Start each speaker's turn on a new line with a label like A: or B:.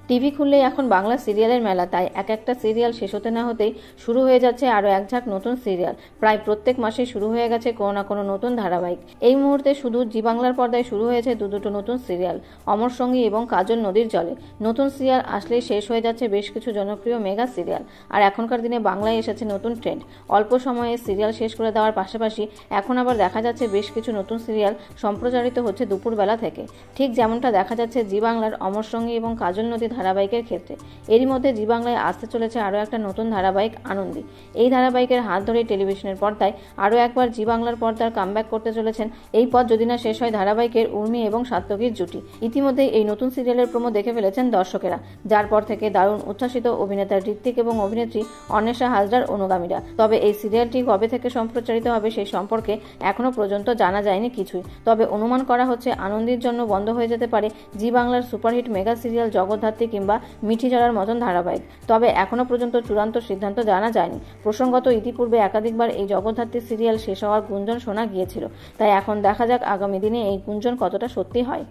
A: TV খুললেই এখন বাংলা সিরিয়ালের মেলা, তাই এক একটা সিরিয়াল শেষ হতে না হতেই শুরু হয়ে যাচ্ছে আরও এক ঝাঁক নতুন সিরিয়াল। প্রায় প্রত্যেক মাসে শুরু হয়ে গেছে কোনো না কোনো নতুন ধারাবাহিক। এই মুহূর্তে শুধু জি বাংলার পর্দায় শুরু হয়েছে দুটো নতুন সিরিয়াল, অমর সঙ্গী এবং কাজল নদীর জলে। নতুন সিরিয়াল আসলেই শেষ হয়ে যাচ্ছে বেশ কিছু জনপ্রিয় মেগা সিরিয়াল। আর এখনকার দিনে বাংলায় এসেছে নতুন ট্রেন্ড, অল্প সময়ে সিরিয়াল শেষ করে দেওয়ার পাশাপাশি এখন আবার দেখা যাচ্ছে বেশ কিছু নতুন সিরিয়াল সম্প্রচারিত হচ্ছে দুপুরবেলা থেকে, ঠিক যেমনটা দেখা যাচ্ছে জি বাংলার অমর সঙ্গী এবং কাজল নদী ধারাবাহিকের ক্ষেত্রে। এরই মধ্যে জি বাংলায় আসতে চলেছে আরও একটা নতুন ধারাবাহিক আনন্দী। এই ধারাবাহিকের হাত ধরেই টেলিভিশনের পর্দায় আরও একবার জি বাংলার পর্দার কামব্যাক করতে চলেছেন এই পথ যদি না শেষ হয় ধারাবাহিকের উর্মি এবং সাত্তকীর জুটি। ইতিমধ্যে এই নতুন সিরিয়ালের প্রোমো দেখে ফেলেছেন দর্শকেরা, যার পর থেকে দারুণ উচ্ছ্বাসিত অভিনেতা ঋত্বিক এবং অভিনেত্রী অন্বেষা হাজরার অনুগামীরা। তবে এই সিরিয়ালটি কবে থেকে সম্প্রচারিত হবে সেই সম্পর্কে এখনো পর্যন্ত জানা যায়নি কিছুই। তবে অনুমান করা হচ্ছে আনন্দীর জন্য বন্ধ হয়ে যেতে পারে জি বাংলার সুপারহিট মেগা সিরিয়াল জগদ্ধাত্রী কিংবা মিঠি জড়ার মতন ধারাবাহিক। তবে এখনো পর্যন্ত চূড়ান্ত সিদ্ধান্ত জানা যায়নি। প্রসঙ্গত ইতিপূর্বে একাধিকবার এই জগদ্ধাত্রী সিরিয়াল শেষ হওয়ার গুঞ্জন শোনা গিয়েছিল, তাই এখন দেখা যাক আগামী দিনে এই গুঞ্জন কতটা সত্যি হয়।